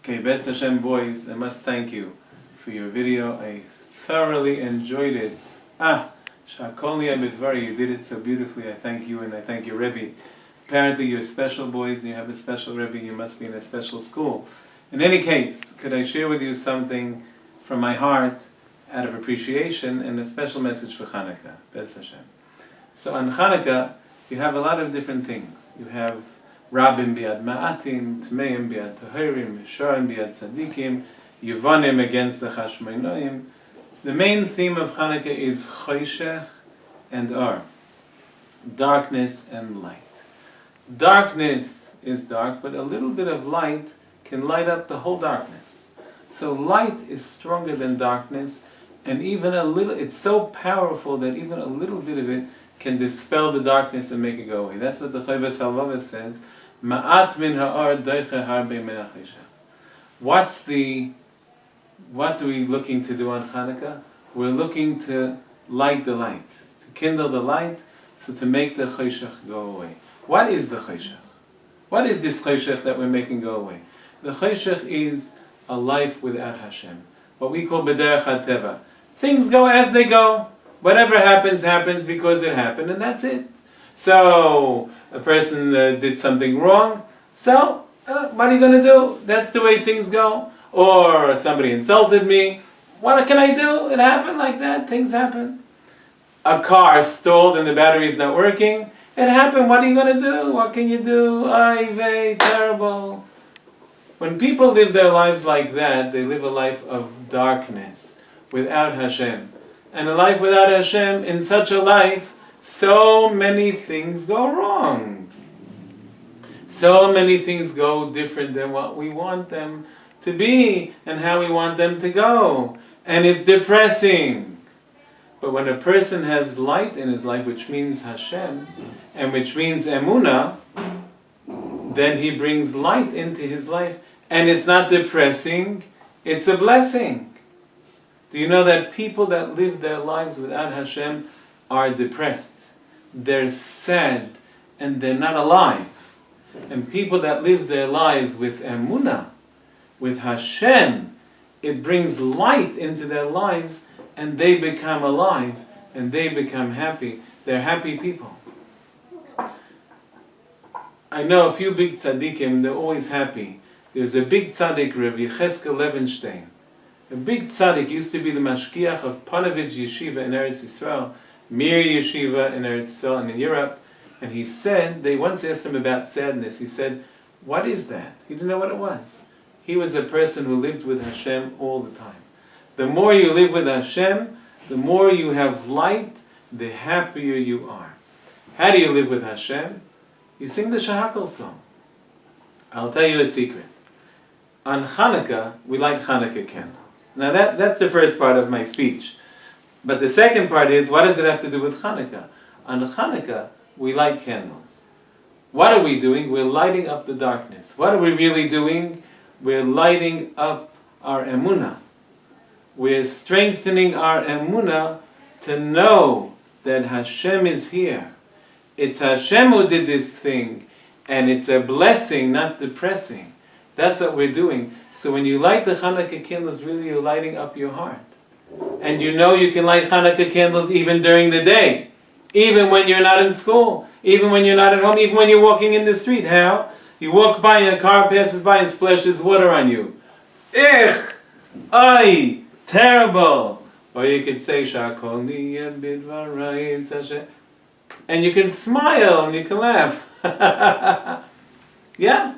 Okay, Best Hashem boys, I must thank you for your video. I thoroughly enjoyed it. Shehakol Midvari, you did it so beautifully. I thank you and I thank your Rebbe. Apparently you're special boys and you have a special Rebbe, you must be in a special school. In any case, could I share with you something from my heart out of appreciation and a special message for Hanukkah, Best Hashem. So on Hanukkah, you have a lot of different things. You have Rabim biad ma'atim, Tmeim biad tahirim, Shorim biad tzadikim, Yevonim against the Chashmonoim. The main theme of Hanukkah is Choshech and Or, darkness and light. Darkness is dark, but a little bit of light can light up the whole darkness. So light is stronger than darkness, and even a little, it's so powerful that even a little bit of it can dispel the darkness and make it go away. That's what the Chovos HaLevavos says. Ma'at min ha'or doiche harbe min ha'choshech. What are we looking to do on Hanukkah? We're looking to light the light, to kindle the light, so to make the choshech go away. What is the choshech? What is this choshech that we're making go away? The choshech is a life without Hashem. What we call b'derech hateva. Things go as they go. Whatever happens, happens because it happened, and that's it. So, a person did something wrong, so, what are you going to do? That's the way things go. Or somebody insulted me. What can I do? It happened like that. Things happen. A car stalled and the battery is not working. It happened. What are you going to do? What can you do? Ay vey, terrible. When people live their lives like that, they live a life of darkness without Hashem. And a life without Hashem, in such a life, so many things go wrong. So many things go different than what we want them to be and how we want them to go. And it's depressing. But when a person has light in his life, which means Hashem, and which means Emunah, then he brings light into his life. And it's not depressing, it's a blessing. Do you know that people that live their lives without Hashem are depressed? They're sad, and they're not alive. And people that live their lives with Emunah, with Hashem, it brings light into their lives, and they become alive, and they become happy. They're happy people. I know a few big tzaddikim, they're always happy. There's a big tzaddik, Rav Yecheskel Levenstein. A big tzaddik used to be the mashkiach of Panovich Yeshiva in Eretz Yisrael, Mir Yeshiva in Eretz Yisrael and in Europe. And he said, they once asked him about sadness. He said, what is that? He didn't know what it was. He was a person who lived with Hashem all the time. The more you live with Hashem, the more you have light, the happier you are. How do you live with Hashem? You sing the Shehakol song. I'll tell you a secret. On Hanukkah, we light Hanukkah candles. Now that's the first part of my speech. But the second part is, what does it have to do with Hanukkah? On Hanukkah, we light candles. What are we doing? We're lighting up the darkness. What are we really doing? We're lighting up our emunah. We're strengthening our emunah to know that Hashem is here. It's Hashem who did this thing, and it's a blessing, not depressing. That's what we're doing. So when you light the Hanukkah candles, really you're lighting up your heart. And you know you can light Hanukkah candles even during the day. Even when you're not in school. Even when you're not at home. Even when you're walking in the street. How? You walk by and a car passes by and splashes water on you. Ich! Ay! Terrible! Or you could say, Shehakol Midvari Hashem. And you can smile and you can laugh. Yeah?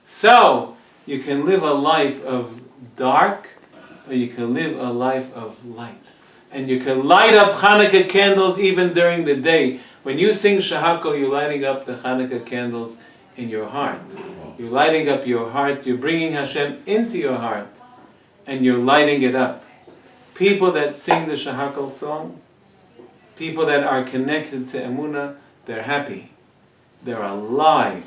So, you can live a life of dark, or you can live a life of light. And you can light up Hanukkah candles even during the day. When you sing Shehakol, you're lighting up the Hanukkah candles in your heart. You're lighting up your heart, you're bringing Hashem into your heart, and you're lighting it up. People that sing the Shehakol song, people that are connected to Emunah, they're happy. They're alive.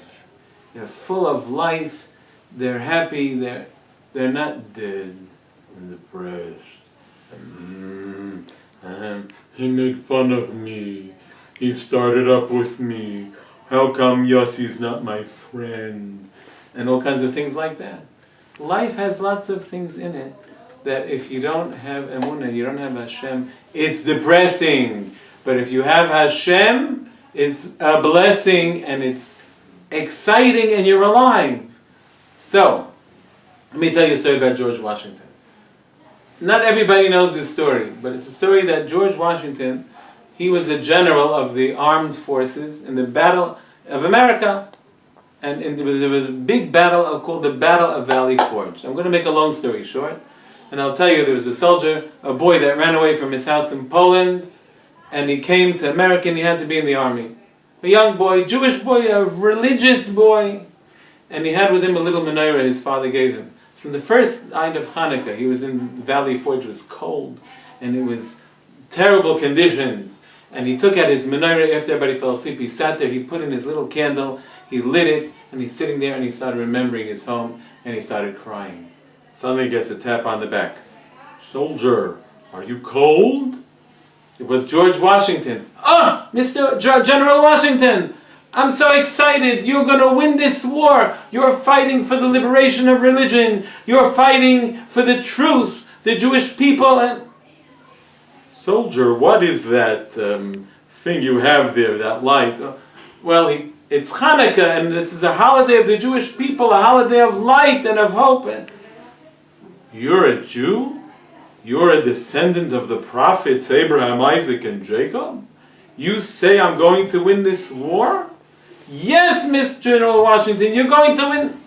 They're full of life. They're happy. They're not dead and depressed. He made fun of me. He started up with me. How come Yossi's not my friend? And all kinds of things like that. life has lots of things in it that if you don't have emunah, you don't have Hashem, it's depressing. But if you have Hashem, it's a blessing and it's exciting and you're alive. So, let me tell you a story about George Washington. Not everybody knows this story, but it's a story that George Washington, he was a general of the armed forces in the Battle of America. And there was a big battle called the Battle of Valley Forge. I'm going to make a long story short. And I'll tell you, there was a soldier, a boy that ran away from his house in Poland, and he came to America and he had to be in the army. A young boy, Jewish boy, a religious boy, and he had with him a little menorah his father gave him. So in the first night of Hanukkah, he was in Valley Forge, it was cold, and it was terrible conditions. And he took out his menorah after everybody fell asleep. He sat there, he put in his little candle, he lit it, and he's sitting there and he started remembering his home, and he started crying. Suddenly he gets a tap on the back. "Soldier, are you cold?" It was George Washington. "Ah, Mr. General Washington, I'm so excited. You're going to win this war. You're fighting for the liberation of religion. You're fighting for the truth, the Jewish people." And "Soldier, what is that thing you have there, that light?" "Well, it's Hanukkah, and this is a holiday of the Jewish people, a holiday of light and of hope." And, "You're a Jew? You're a descendant of the prophets Abraham, Isaac, and Jacob? You say I'm going to win this war?" "Yes, Mr. General Washington, you're going to win."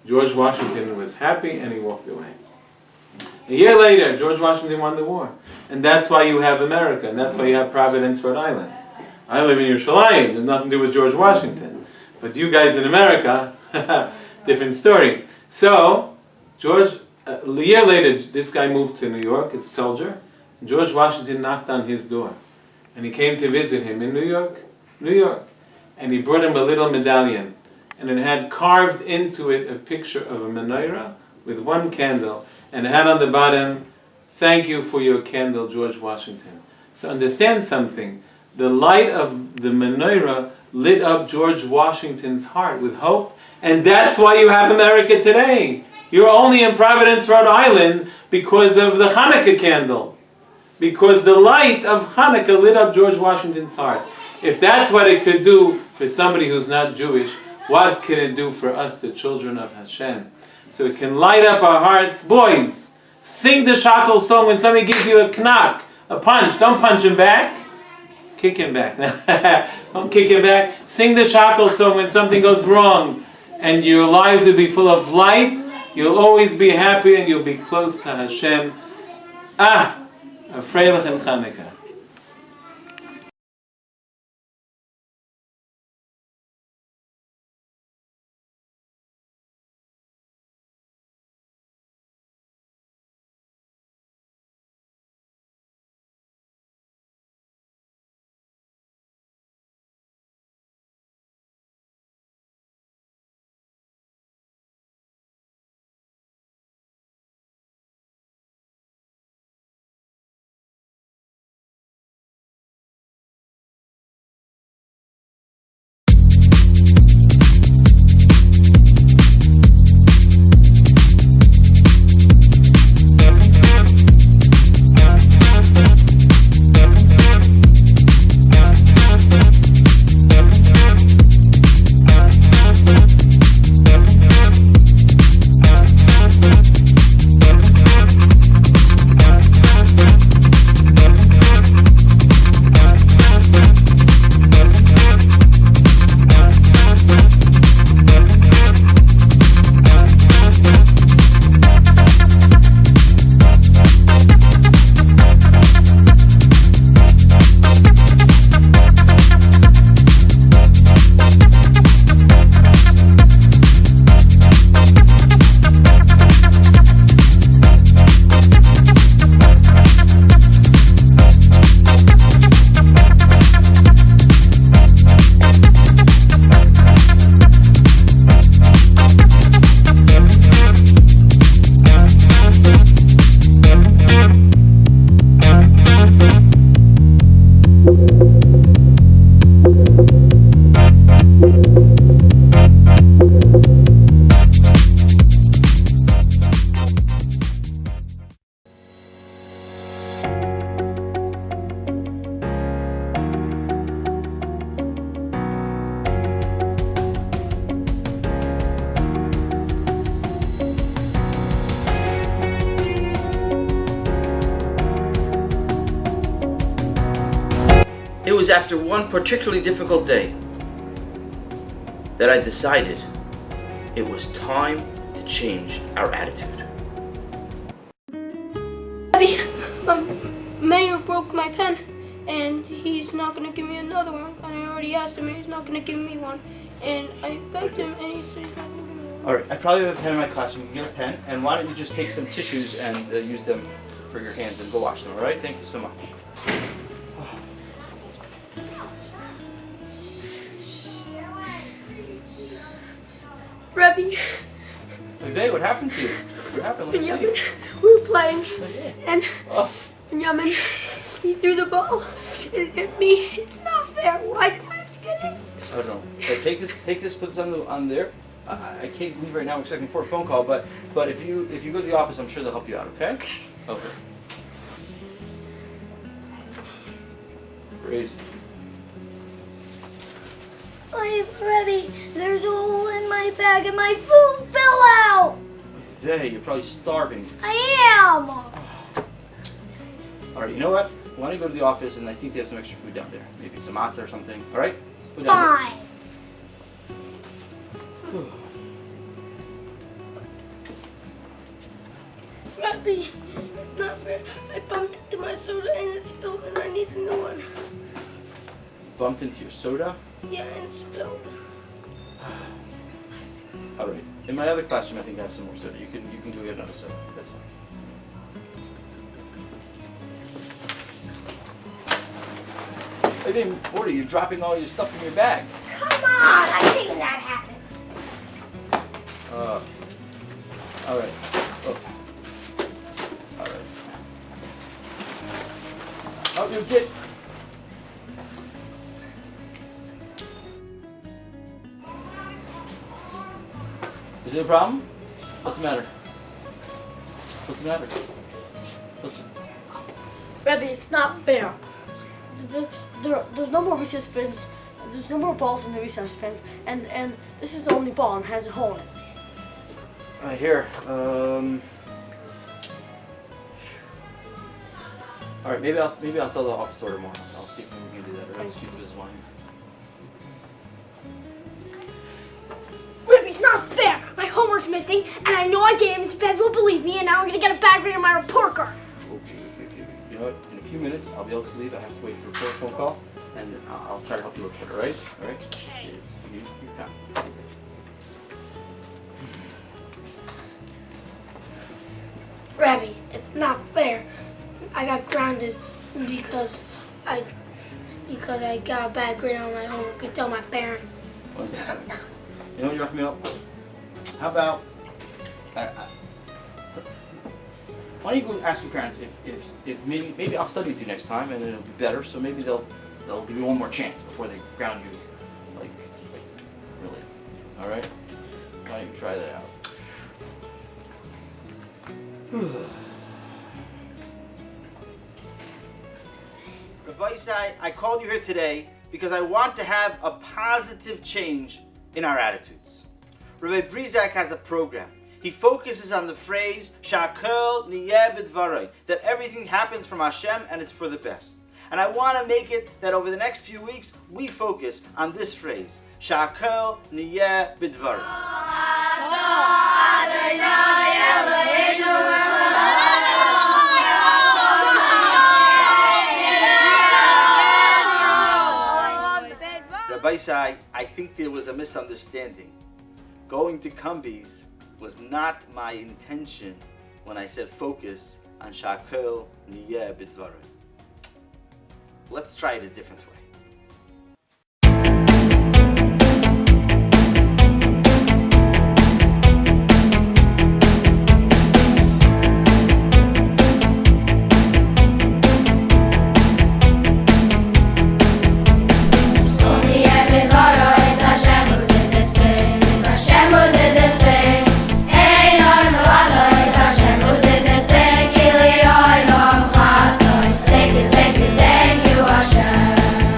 George Washington was happy and he walked away. A year later, George Washington won the war. And that's why you have America, and that's why you have Providence, Rhode Island. I live in Yerushalayim, there's nothing to do with George Washington. But you guys in America, different story. So, a year later, this guy moved to New York, a soldier, and George Washington knocked on his door. And he came to visit him in New York. And he brought him a little medallion. And it had carved into it a picture of a menorah with one candle. And it had on the bottom, "Thank you for your candle, George Washington." So understand something. The light of the menorah lit up George Washington's heart with hope. And that's why you have America today. You're only in Providence, Rhode Island because of the Hanukkah candle. Because the light of Hanukkah lit up George Washington's heart. If that's what it could do for somebody who's not Jewish, what can it do for us, the children of Hashem? So it can light up our hearts. Boys, sing the Shehakol song when somebody gives you a knock, a punch. Don't punch him back. Kick him back. Don't kick him back. Sing the Shehakol song when something goes wrong. And your lives will be full of light. You'll always be happy and you'll be close to Hashem. A Freilich and Chanukah. was after one particularly difficult day that I decided it was time to change our attitude. Daddy, Mayor broke my pen, and he's not going to give me another one. I already asked him, and he's not going to give me one. And I begged him, and he said he's not going to give me one. All right, I probably have a pen in my classroom. You can get a pen, and why don't you just take some tissues and use them for your hands and go wash them, all right? Thank you so much. Rebbe, Hey, what happened to you? What happened? Let me Benjamin, see. we were playing, and Benjamin, he threw the ball. It hit me. It's not fair. Why do I have to get it? I don't know. But take this, put this on there. I can't leave right now. I'm expecting for a phone call, but if you go to the office, I'm sure they'll help you out. Okay? Okay. Okay. Crazy. Hey, Rebbe, there's a hole in my bag and my food fell out. Hey, you're probably starving. I am. All right, you know what? Why don't you go to the office, and I think they have some extra food down there. Maybe some matzah or something. All right? Go down Fine. Rebbe, it's not fair. I bumped into my soda, and it spilled, and I need a new one. Bumped into your soda. Yeah, and it spilled. All right. In my other classroom, I think I have some more soda. You can go get another soda. That's fine. Hey, Morty, you're dropping all your stuff in your bag. Come on, I hate when that happens. All right. Oh. All right. Oh, you get. Is there a problem? What's the matter? What's the matter? Rebbe, it's not fair. There's no more recess pins. There's no more balls in the recess pins, and this is the only ball and has a hole in it. Right here. All right. Maybe I'll tell the office store tomorrow. I'll see if we can do that. Or I'll speak to this one. Rebbe, it's not fair. My homework's missing, and I know I gave him his pens won't believe me, and now I'm gonna get a bad grade on my report card. Okay. You know what? In a few minutes, I'll be able to leave. I have to wait for a phone call, and I'll try to help you look for it. All right? All right. Okay. You calm. Rebbe, it's not fair. I got grounded because I got a bad grade on my homework. I tell my parents. One second. You know what you're me up? How about why don't you go ask your parents if maybe I'll study with you next time and it'll be better. So maybe they'll give you one more chance before they ground you, like really. All right? Why don't you try that out? Rabbi Isai, I called you here today because I want to have a positive change in our attitudes. Rabbi Brizak has a program. He focuses on the phrase Shehakol b'dvarei, that everything happens from Hashem and it's for the best. And I want to make it that over the next few weeks we focus on this phrase Shehakol b'dvarei. Rabbi Isai, I think there was a misunderstanding. Going to Kumbi's was not my intention when I said focus on Shehakol b'dvarei. Let's try it a different way. Thank you, Hashem.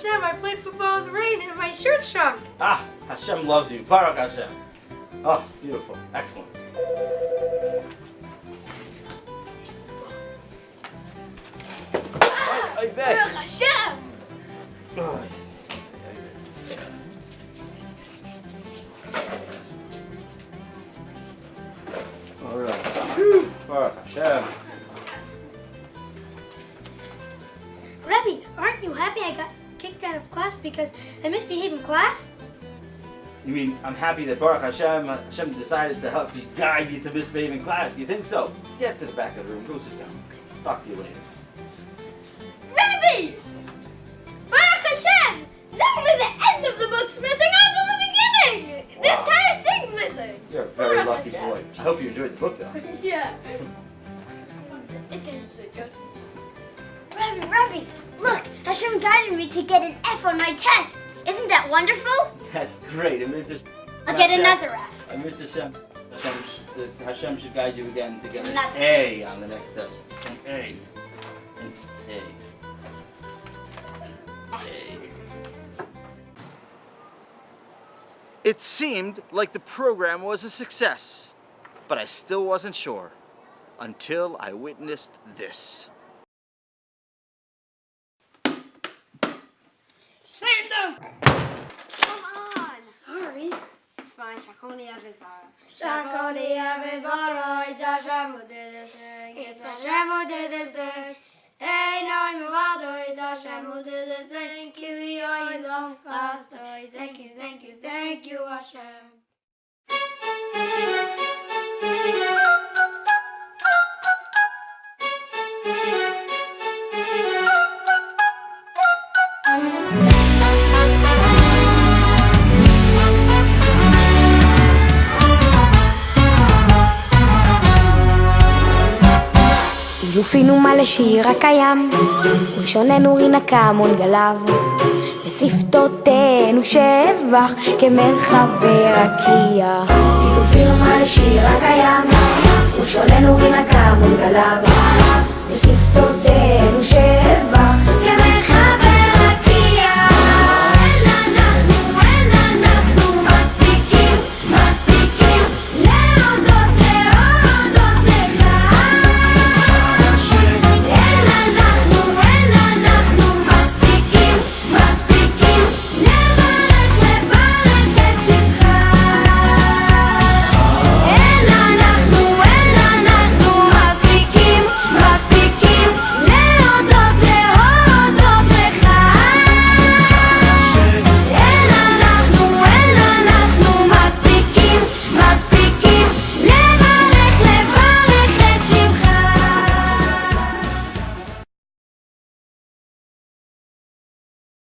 Hashem, I played football in the rain and my shirt shrunk. Ah, Hashem loves you. Baruch Hashem. Oh, beautiful. Excellent. I bet. Baruch Hashem! Oh. All right. Whew. Baruch Hashem. Rebbe, aren't you happy I got kicked out of class because I misbehaved in class? You mean I'm happy that Baruch Hashem decided to help you, guide you to misbehave in class? You think so? Get to the back of the room. Go sit down. Talk to you later. Rebbe! Baruch Hashem! Not only the end of the book's missing, also the beginning! The Wow. entire thing's missing! You're a very Baruch lucky Hashem. boy. I hope you enjoyed the book, though. Yeah. It is good. Rebbe, look, Hashem guided me to get an F on my test. Isn't that wonderful? That's great. I'll get another F. Hashem should guide you again to get an Another. A on the next test. An A. An A. A. It seemed like the program was a success, but I still wasn't sure until I witnessed this. Come on! Sorry. It's fine. Shehakol Avivara. Shehakol Avivara, it's Hashem who did this thing. It's Hashem who did this thing. Hey, no, it's Hashem who did this thing. Kili Olam Chastoi. Thank you, Hashem. אילופינו מלא שיר הקיים, ולשוננו רינקה מול גליו, ושפתותינו שבח כמרחבי רקיע. אילופינו מלא שיר הקיים, ולשוננו רינקה מול גליו, ושפתותינו